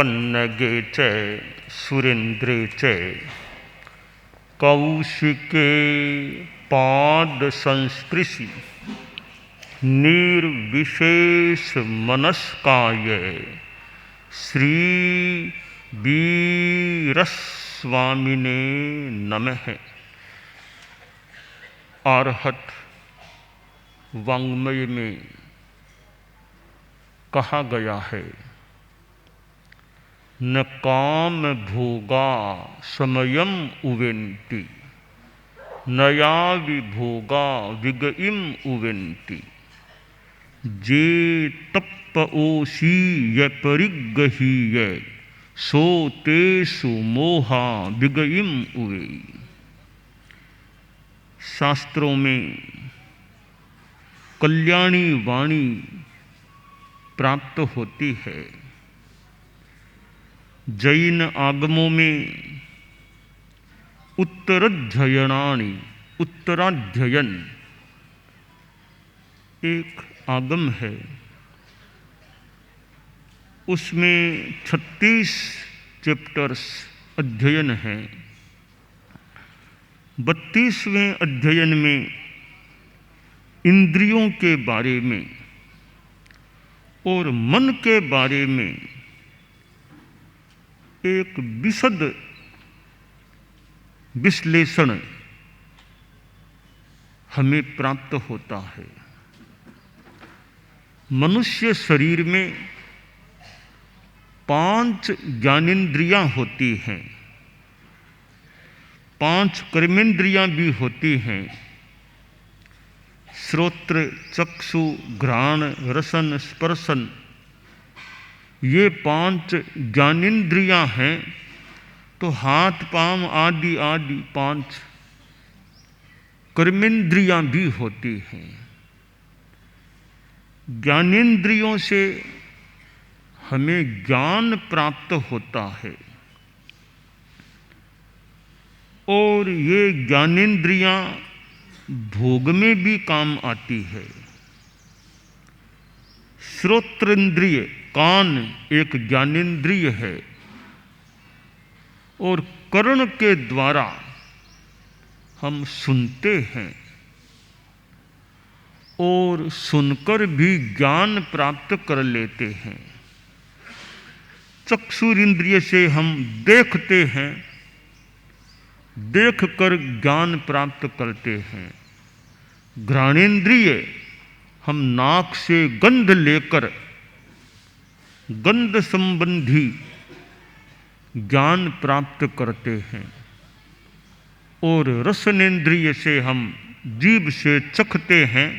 पन्नगे च सुरेन्द्रे च कौशिके पाद संस्पृशि निर्विशेष मनस्काय श्री वीरस्वामिने नमः। आर्हत वाङ्मय में कहा गया है, न काम भोगा समयम उवेन्ति नया विभोगा विगइम उवेन्ति जे तप्प ओसी य परिगहीय सो तेसु मोहा विगइम उवे। शास्त्रों में कल्याणी वाणी प्राप्त होती है। जैन आगमों में उत्तराध्ययनानि उत्तराध्ययन एक आगम है। उसमें 36 चैप्टर्स अध्ययन हैं। 32वें अध्ययन में इंद्रियों के बारे में और मन के बारे में एक विशद विश्लेषण हमें प्राप्त होता है। मनुष्य शरीर में 5 ज्ञानेंद्रियां होती हैं, 5 कर्मेंद्रियां भी होती हैं। श्रोत्र, चक्षु, घ्राण, रसन, स्पर्शन, ये 5 ज्ञानेंद्रियां हैं। तो हाथ पांव आदि आदि 5 कर्मेंद्रियां भी होती हैं। ज्ञानेंद्रियों से हमें ज्ञान प्राप्त होता है और ये ज्ञानेंद्रियां भोग में भी काम आती है। श्रोत्रेंद्रिय कान एक ज्ञानेंद्रिय है और कर्ण के द्वारा हम सुनते हैं और सुनकर भी ज्ञान प्राप्त कर लेते हैं। चक्षुरिंद्रिय से हम देखते हैं, देखकर ज्ञान प्राप्त करते हैं। घ्राणेन्द्रिय हम नाक से गंध लेकर गंध संबंधी ज्ञान प्राप्त करते हैं और रसनेन्द्रिय से हम जीभ से चखते हैं,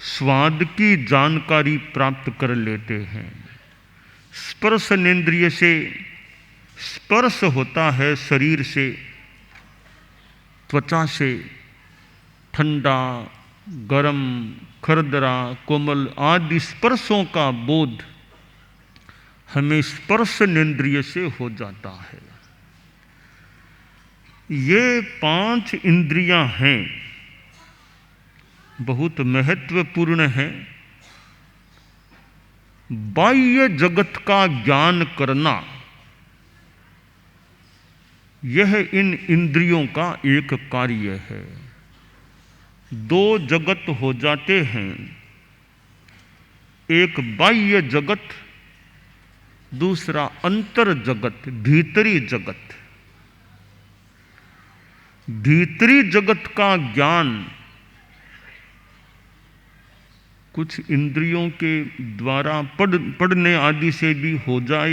स्वाद की जानकारी प्राप्त कर लेते हैं। स्पर्शनेन्द्रिय से स्पर्श होता है शरीर से, त्वचा से, ठंडा, गरम, खरदरा, कोमल आदि स्पर्शों का बोध हमें स्पर्शनेन्द्रिय से हो जाता है। ये 5 इंद्रियां हैं, बहुत महत्वपूर्ण हैं। बाह्य जगत का ज्ञान करना यह इन इंद्रियों का एक कार्य है। 2 जगत हो जाते हैं, एक बाह्य जगत, दूसरा अंतर जगत, भीतरी जगत। भीतरी जगत का ज्ञान कुछ इंद्रियों के द्वारा पढ़ने आदि से भी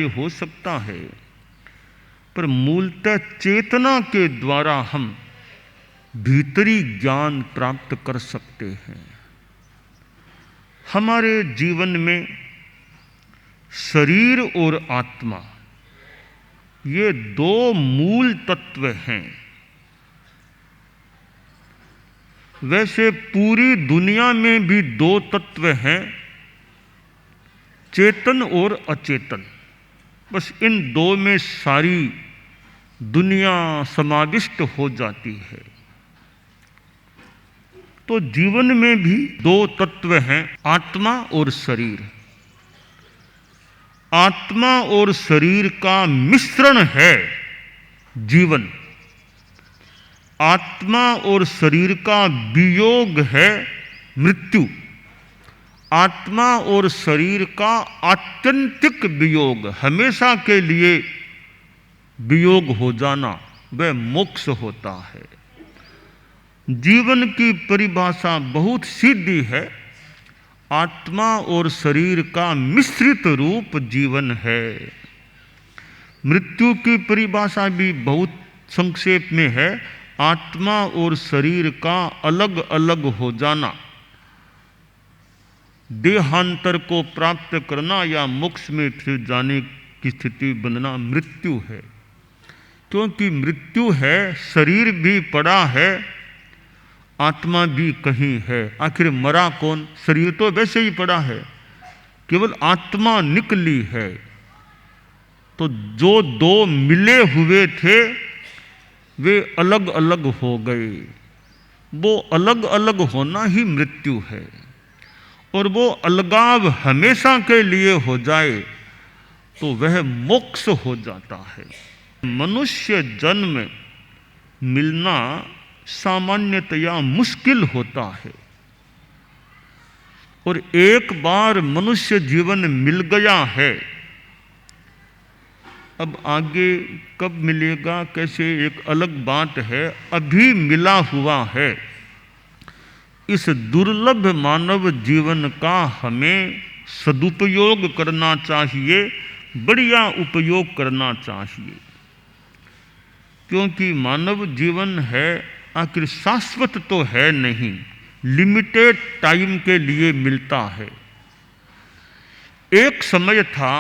हो सकता है, पर मूलतः चेतना के द्वारा हम भीतरी ज्ञान प्राप्त कर सकते हैं। हमारे जीवन में शरीर और आत्मा ये 2 मूल तत्व हैं। वैसे पूरी दुनिया में भी 2 तत्व हैं, चेतन और अचेतन। बस इन 2 में सारी दुनिया समाविष्ट हो जाती है। तो जीवन में भी 2 तत्व हैं, आत्मा और शरीर। आत्मा और शरीर का मिश्रण है जीवन। आत्मा और शरीर का वियोग है मृत्यु। आत्मा और शरीर का आत्यंतिक वियोग, हमेशा के लिए वियोग हो जाना, वह मोक्ष होता है। जीवन की परिभाषा बहुत सीधी है। आत्मा और शरीर का मिश्रित रूप जीवन है। मृत्यु की परिभाषा भी बहुत संक्षेप में है। आत्मा और शरीर का अलग अलग हो जाना, देहांतर को प्राप्त करना या मोक्ष में फिर जाने की स्थिति बनना मृत्यु है। क्योंकि मृत्यु है, शरीर भी पड़ा है, आत्मा भी कहीं है। आखिर मरा कौन? शरीर तो वैसे ही पड़ा है, केवल आत्मा निकली है। तो जो दो मिले हुए थे वे अलग अलग हो गए। वो अलग अलग होना ही मृत्यु है। और वो अलगाव हमेशा के लिए हो जाए तो वह मोक्ष हो जाता है। मनुष्य जन्म मिलना सामान्यतया मुश्किल होता है, और एक बार मनुष्य जीवन मिल गया है, अब आगे कब मिलेगा कैसे एक अलग बात है। अभी मिला हुआ है। इस दुर्लभ मानव जीवन का हमें सदुपयोग करना चाहिए, बढ़िया उपयोग करना चाहिए। क्योंकि मानव जीवन है, आखिर शाश्वत तो है नहीं, लिमिटेड टाइम के लिए मिलता है। एक समय था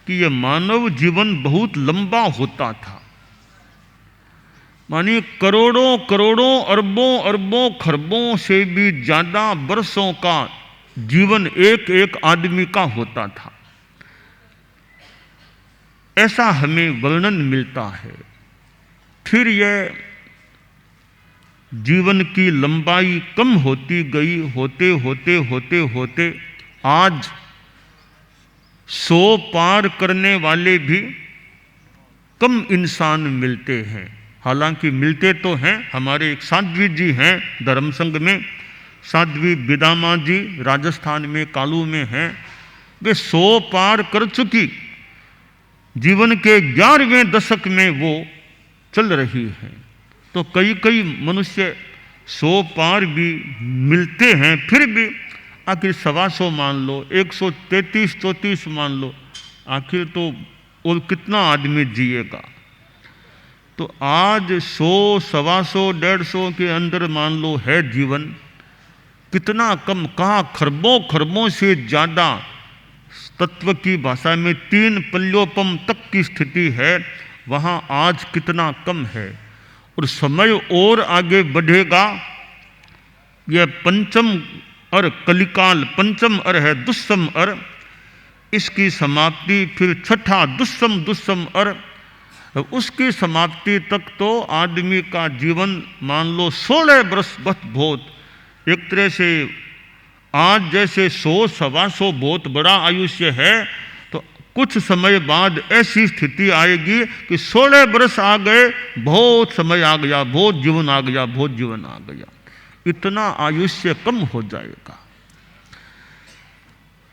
कि यह मानव जीवन बहुत लंबा होता था। मानिए करोड़ों करोड़ों अरबों अरबों खरबों से भी ज्यादा वर्षों का जीवन एक एक आदमी का होता था, ऐसा हमें वर्णन मिलता है। फिर यह जीवन की लंबाई कम होती गई, होते होते होते होते आज 100 पार करने वाले भी कम इंसान मिलते हैं। हालांकि मिलते तो हैं। हमारे एक साध्वी जी हैं धर्म संघ में, साध्वी बिदामा जी राजस्थान में कालू में हैं। वे 100 पार कर चुकी, जीवन के 11वें दशक में वो चल रही हैं। तो कई कई मनुष्य 100 पार भी मिलते हैं, फिर भी आखिर 125 मान लो, 133-34 मान लो, आखिर तो और कितना आदमी जिएगा। तो आज 100, 125, 150 के अंदर मान लो है जीवन। कितना कम, कहाँ खरबों खरबों से ज़्यादा। तत्व की भाषा में 3 पल्योपम तक की स्थिति है, वहाँ आज कितना कम है। और समय और आगे बढ़ेगा। यह पंचम अर कलिकाल, पंचम अर है दुस्सम अर, इसकी समाप्ति फिर छठा दुस्सम दुस्सम अर, उसकी समाप्ति तक तो आदमी का जीवन मान लो 16 वर्ष बहुत। एक तरह से आज जैसे 100, 125 बहुत बड़ा आयुष्य है, तो कुछ समय बाद ऐसी स्थिति आएगी कि 16 वर्ष आ गए, बहुत समय आ गया, बहुत जीवन आ गया, बहुत जीवन आ गया, इतना आयुष्य कम हो जाएगा।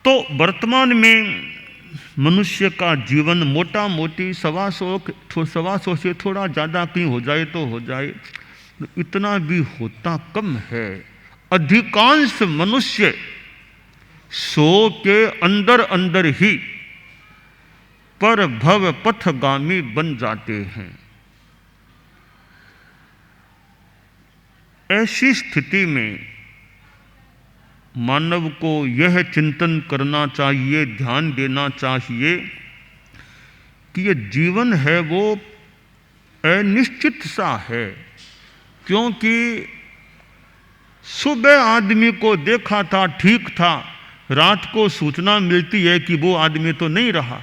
तो वर्तमान में मनुष्य का जीवन मोटा मोटी 125 से थोड़ा ज़्यादा कहीं हो जाए तो हो जाए, इतना भी होता कम है। अधिकांश मनुष्य 100 के अंदर अंदर ही पर भव पथगामी बन जाते हैं। ऐसी स्थिति में मानव को यह चिंतन करना चाहिए, ध्यान देना चाहिए कि यह जीवन है वो अनिश्चित सा है। क्योंकि सुबह आदमी को देखा था, ठीक था, रात को सूचना मिलती है कि वो आदमी तो नहीं रहा।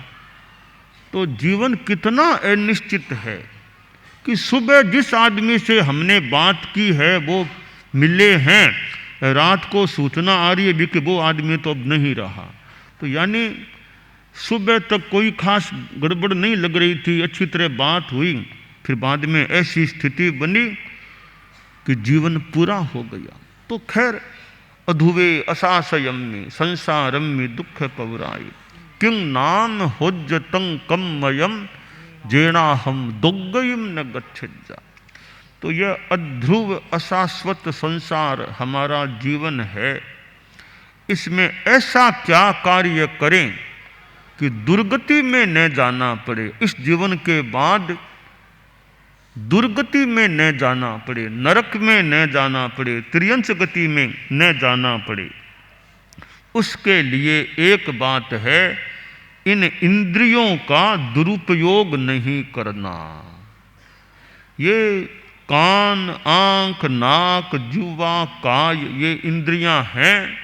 तो जीवन कितना अनिश्चित है कि सुबह जिस आदमी से हमने बात की है वो मिले हैं, रात को सूचना आ रही है भी कि वो आदमी तो अब नहीं रहा। तो यानी सुबह तक कोई खास गड़बड़ नहीं लग रही थी, अच्छी तरह बात हुई, फिर बाद में ऐसी स्थिति बनी कि जीवन पूरा हो गया। तो खैर, अधुवे असासयम्मि संसारम्मि दुख पौराय किं नाम होज्जतं कम्मयम जेनाहम दोग्गयिम न गच्छेज्जा। तो यह अध्रुव अशाश्वत संसार हमारा जीवन है, इसमें ऐसा क्या कार्य करें कि दुर्गति में न जाना पड़े, इस जीवन के बाद दुर्गति में न जाना पड़े, नरक में न जाना पड़े, त्रियंश गति में न जाना पड़े। उसके लिए एक बात है, इन इंद्रियों का दुरुपयोग नहीं करना। ये कान, आंख, नाक, जिह्वा, काय, ये इंद्रियां हैं,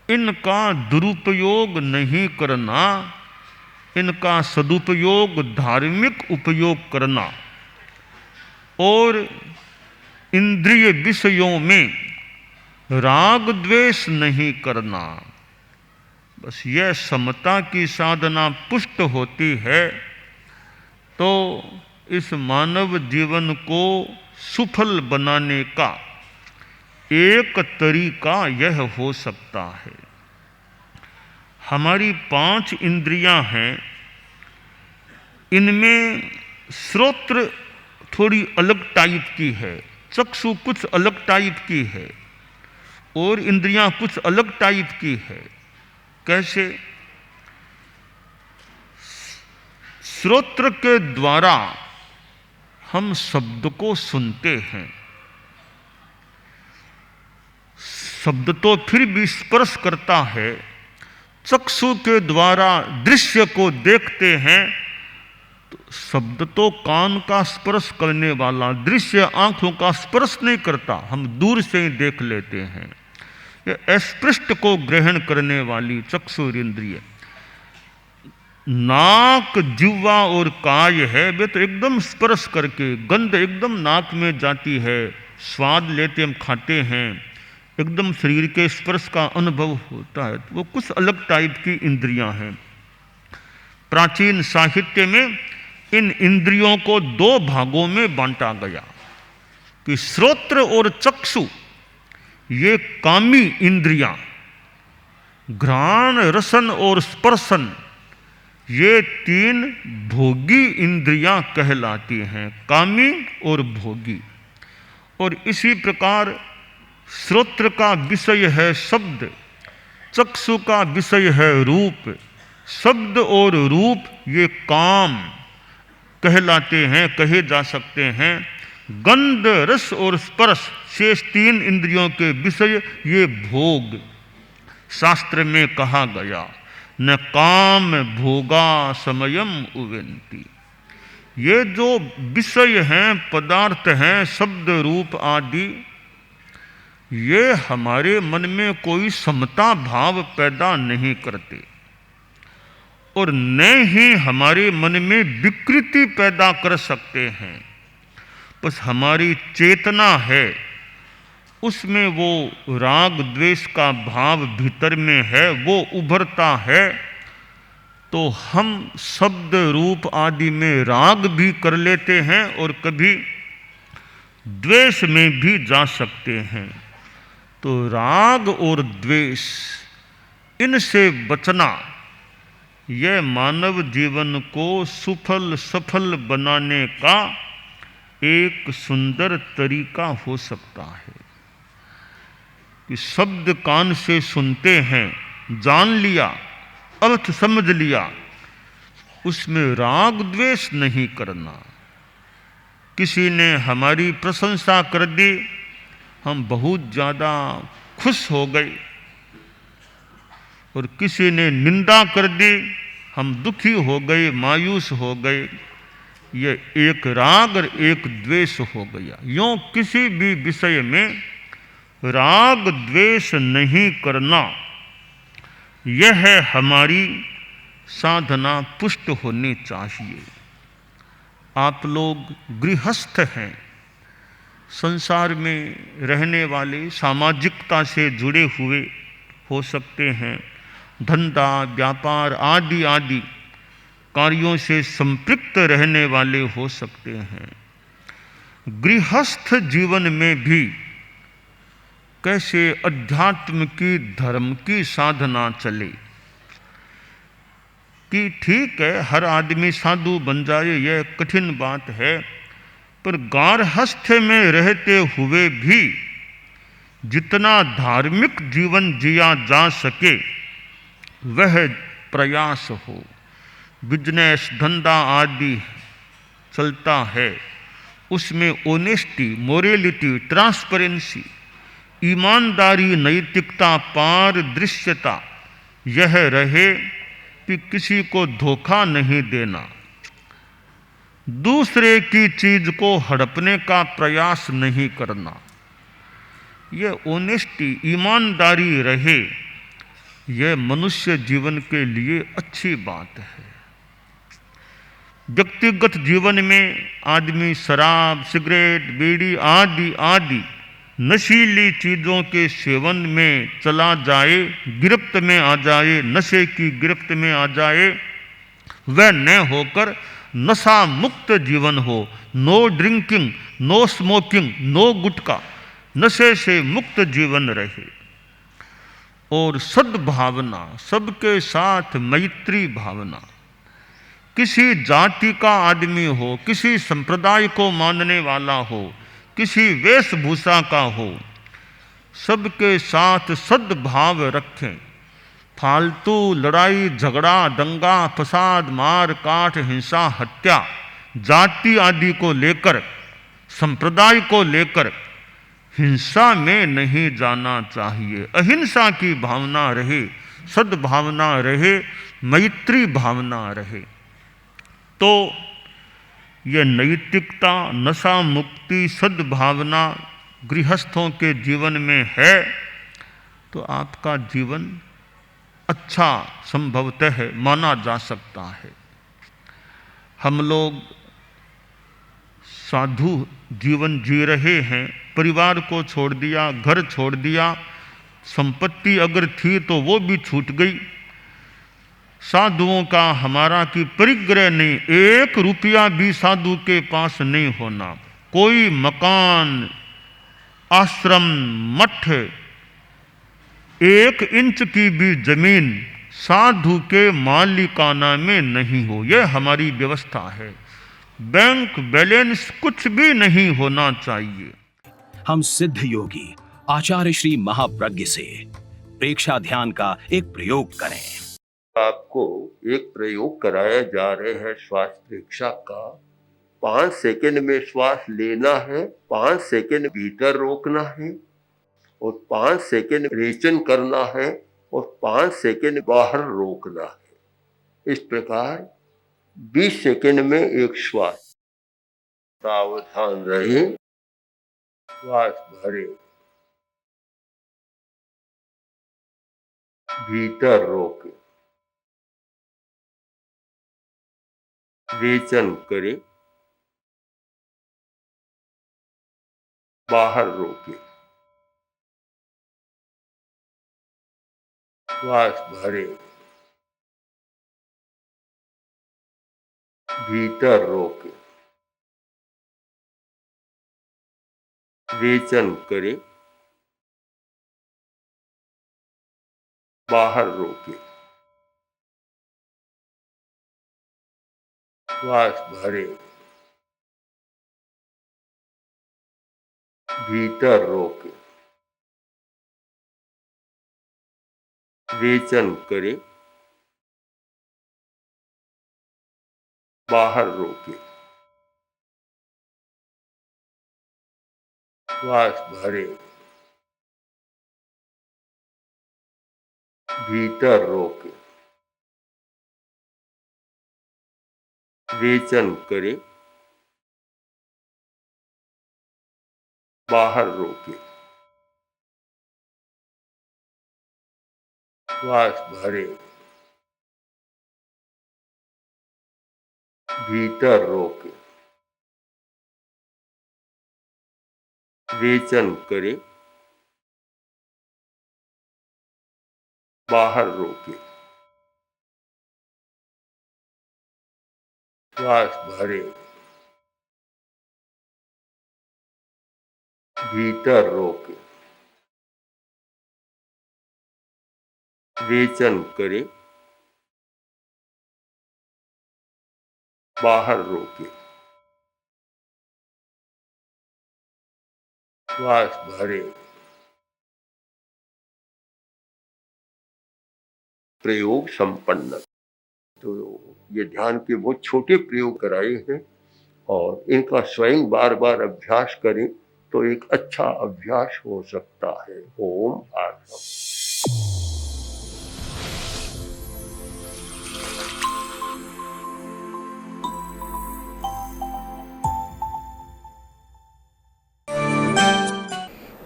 इनका दुरुपयोग नहीं करना, इनका सदुपयोग धार्मिक उपयोग करना और इंद्रिय विषयों में राग द्वेष नहीं करना। बस यह समता की साधना पुष्ट होती है तो इस मानव जीवन को सुफल बनाने का एक तरीका यह हो सकता है। हमारी 5 इंद्रियां हैं, इनमें श्रोत्र थोड़ी अलग टाइप की है, चक्षु कुछ अलग टाइप की है और इंद्रियां कुछ अलग टाइप की है। कैसे? श्रोत्र के द्वारा हम शब्द को सुनते हैं, शब्द तो फिर भी स्पर्श करता है। चक्षु के द्वारा दृश्य को देखते हैं तो शब्द तो कान का स्पर्श करने वाला, दृश्य आंखों का स्पर्श नहीं करता, हम दूर से ही देख लेते हैं। ये अस्पृष्ट को ग्रहण करने वाली चक्षुर इंद्रिय। नाक, जिह्वा और काय है, वे तो एकदम स्पर्श करके, गंध एकदम नाक में जाती है, स्वाद लेते हम खाते हैं, एकदम शरीर के स्पर्श का अनुभव होता है। वो कुछ अलग टाइप की इंद्रियां हैं। प्राचीन साहित्य में इन इंद्रियों को 2 भागों में बांटा गया कि श्रोत्र और चक्षु ये कामी इंद्रियां, घ्राण, रसन और स्पर्शन ये 3 भोगी इंद्रियां कहलाती हैं, कामी और भोगी। और इसी प्रकार श्रोत्र का विषय है शब्द, चक्षु का विषय है रूप। शब्द और रूप ये काम कहलाते हैं, कहे जा सकते हैं। गंध, रस और स्पर्श शेष 3 इंद्रियों के विषय ये भोग। शास्त्र में कहा गया, न काम भोगा समयम उवेन्ति। ये जो विषय हैं, पदार्थ हैं, शब्द, रूप आदि, ये हमारे मन में कोई समता भाव पैदा नहीं करते और न ही हमारे मन में विकृति पैदा कर सकते हैं। बस हमारी चेतना है, उसमें वो राग द्वेष का भाव भीतर में है, वो उभरता है तो हम शब्द, रूप आदि में राग भी कर लेते हैं और कभी द्वेष में भी जा सकते हैं। तो राग और द्वेष, इनसे बचना यह मानव जीवन को सुफल सफल बनाने का एक सुंदर तरीका हो सकता है। कि शब्द कान से सुनते हैं, जान लिया, अर्थ समझ लिया, उसमें राग द्वेष नहीं करना। किसी ने हमारी प्रशंसा कर दी, हम बहुत ज़्यादा खुश हो गए, और किसी ने निंदा कर दी, हम दुखी हो गए, मायूस हो गए। ये एक राग और एक द्वेष हो गया। यूँ किसी भी विषय में राग द्वेष नहीं करना, यह हमारी साधना पुष्ट होनी चाहिए। आप लोग गृहस्थ हैं, संसार में रहने वाले, सामाजिकता से जुड़े हुए हो सकते हैं। धंधा, व्यापार आदि आदि कार्यों से संपृक्त रहने वाले हो सकते हैं। गृहस्थ जीवन में भी कैसे अध्यात्म की, धर्म की साधना चले कि ठीक है हर आदमी साधु बन जाए, यह कठिन बात है, पर गारहस्थ्य में रहते हुए भी जितना धार्मिक जीवन जिया जा सके वह प्रयास हो। बिजनेस, धंधा आदि चलता है, उसमें ऑनेस्टी, मोरेलिटी, ट्रांसपेरेंसी, ईमानदारी, नैतिकता, पारदृश्यता यह रहे कि किसी को धोखा नहीं देना, दूसरे की चीज को हड़पने का प्रयास नहीं करना, यह ऑनेस्टी, ईमानदारी रहे, यह मनुष्य जीवन के लिए अच्छी बात है। व्यक्तिगत जीवन में आदमी शराब, सिगरेट, बीड़ी आदि आदि नशीली चीज़ों के सेवन में चला जाए, गिरफ्त में आ जाए, नशे की गिरफ्त में आ जाए, वह न होकर नशा मुक्त जीवन हो। No drinking, no smoking, no gutkha, नशे से मुक्त जीवन रहे। और सद्भावना, सबके साथ मैत्री भावना, किसी जाति का आदमी हो, किसी संप्रदाय को मानने वाला हो, किसी वेशभूषा का हो, सबके साथ सद्भाव रखें। फालतू लड़ाई झगड़ा, दंगा फसाद, मार काट, हिंसा, हत्या, जाति आदि को लेकर, संप्रदाय को लेकर हिंसा में नहीं जाना चाहिए। अहिंसा की भावना रहे, सद्भावना रहे, मैत्री भावना रहे। तो यह नैतिकता, नशा मुक्ति, सद्भावना गृहस्थों के जीवन में है तो आपका जीवन अच्छा संभवतः माना जा सकता है। हम लोग साधु जीवन जी रहे हैं, परिवार को छोड़ दिया, घर छोड़ दिया, संपत्ति अगर थी तो वो भी छूट गई। साधुओं का हमारा की परिग्रह नहीं, 1 रुपया भी साधु के पास नहीं होना, कोई मकान, आश्रम, मठ, 1 इंच की भी जमीन साधु के मालिकाना में नहीं हो, यह हमारी व्यवस्था है। बैंक बैलेंस कुछ भी नहीं होना चाहिए। हम सिद्ध योगी आचार्य श्री महाप्रज्ञ से प्रेक्षा ध्यान का एक प्रयोग करें। आपको एक प्रयोग कराया जा रहे हैं श्वास प्रेक्षा का। 5 सेकंड में श्वास लेना है, 5 सेकंड भीतर रोकना है और 5 सेकंड रेचन करना है और 5 सेकंड बाहर रोकना है। इस प्रकार 20 सेकंड में एक श्वास। सावधान रहे, श्वास भरे, भीतर रोके, रेचन करें, बाहर रोके, श्वास भरे, भीतर रोके, रेचन करें, बाहर रोके, श्वास भरे, भीतर रोके, रेचन करें, बाहर रोके, श्वास भरे, भीतर रोके, रेचन करें, बाहर रोके, श्वास भरे, भीतर रोके, रेचन करें, बाहर रोके। श्वास भरे, भीतर रोके, रेचन करे, बाहर रोके। श्वास भरे, प्रयोग संपन्न। तो ये ध्यान के बहुत छोटे प्रयोग कराए हैं और इनका स्वयं बार बार अभ्यास करें तो एक अच्छा अभ्यास हो सकता है। ओम आत्मा।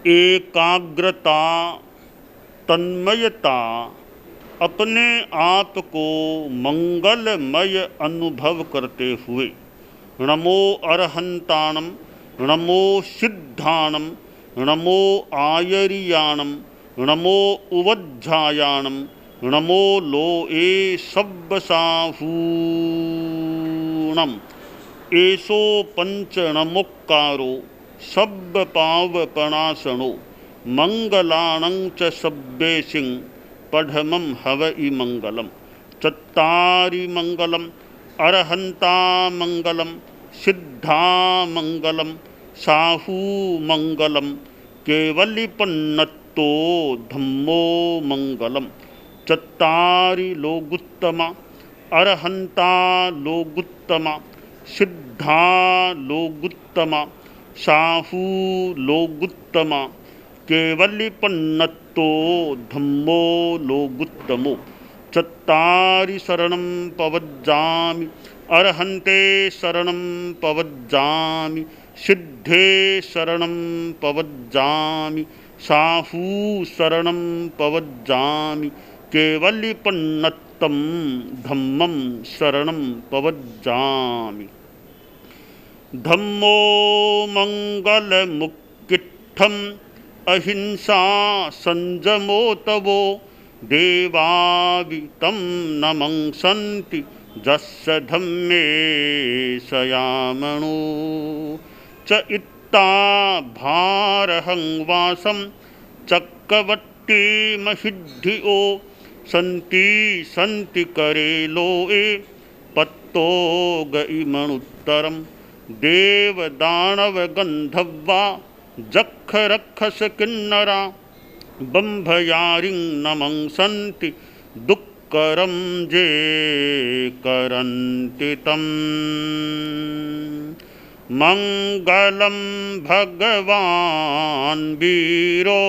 एकाग्रता, तन्मयता, अपने आप को मंगलमय अनुभव करते हुए नमो अरहंताणम, नमो सिद्धाणम, नमो आयरियाणम, नमो उवज्झायाणम, नमो लोए सब्बसाहूणम, एसो पंच नमोक्कारो सब्ब पावपणासनो मंगलाणं च सब्बेसिं पढ़मं हवइ मंगलम। चत्तारि मंगलम, अरहंता मंगलम, सिद्धा मंगलम, साहू मंगलम, केवलिपन्नत्तो धम्मो मंगलम। चत्तारि लोगुत्तमा, अरहंता लोगुत्तमा, सिद्धा लोगुत्तमा, साहू लोगुत्तमा, केवलिपन्नत्तो धम्मो लोगुत्तमो। चत्तारि शरणं पवज्जामि, अरहन्ते शरणं पवज्जामि, सिद्धे शरणं पवज्जामि, साहू शरणं पवज्जामि, केवलिपन्नत्तं धम्मं शरणं पवज्जामि। धम्मो मंगलमुक्किट्ठम् अहिंसा संजमो तवो देवावितं नमंसन्ति जस्य धम्मे सयामणो। च इत्ता भारहं वासं चक्रवर्ती महिद्धियो सन्ति सन्ति करे लोए पत्तो गइमणुत्तरम्। देव दानव गंधर्वा जख रक्षस किन्नरा बंभयारिं नमंसन्ति दुक्करं जे करन्ति तम्। मंगलं भगवान् वीरो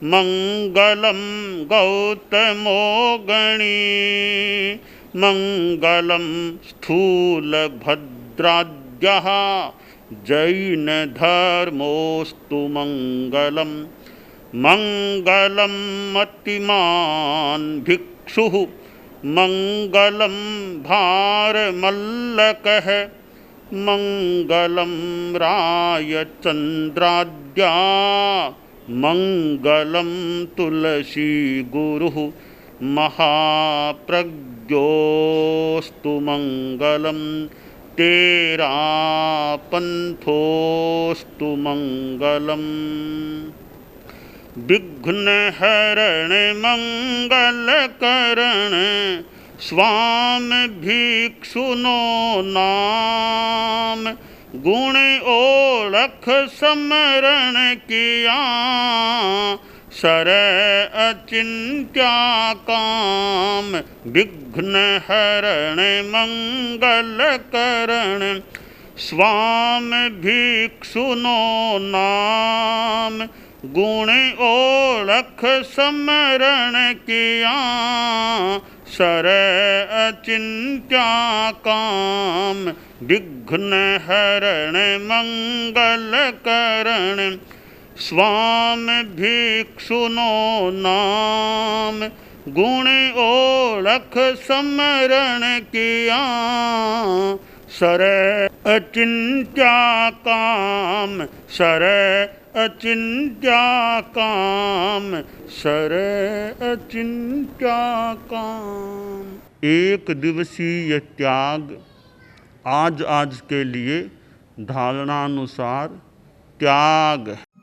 मंगलं गौतमो गणी मंगलं स्थूलभद्राद्यः जैन धर्मोस्तु मंगलम। मंगलम मतिमान् भिक्षुः मंगलम भारमल्लकः मंगलम रायचन्द्राद्या मंगलम तुलसी गुरुः महाप्रज्ञोस्तु मंगलम। तेरा पंथोस्तु मंगलम। विघ्न हरण मंगल करण स्वामी भिक्षुनो नाम। गुण ओळख समरण किया सर अचिंत्या काम। विघ्न हरण मंगल करण स्वामी भिक्षुनो नाम। गुण ओळख समरण किया सर अचिंत्या काम। विघ्न हरण मंगल करण स्वामी भिक्षुनो नाम। गुण ओळख समरण किया सर अचिंत्या काम। सर अचिंत्या काम। सर अचिंत्या काम। एक दिवसीय त्याग आज आज के लिए धारणानुसार त्याग है।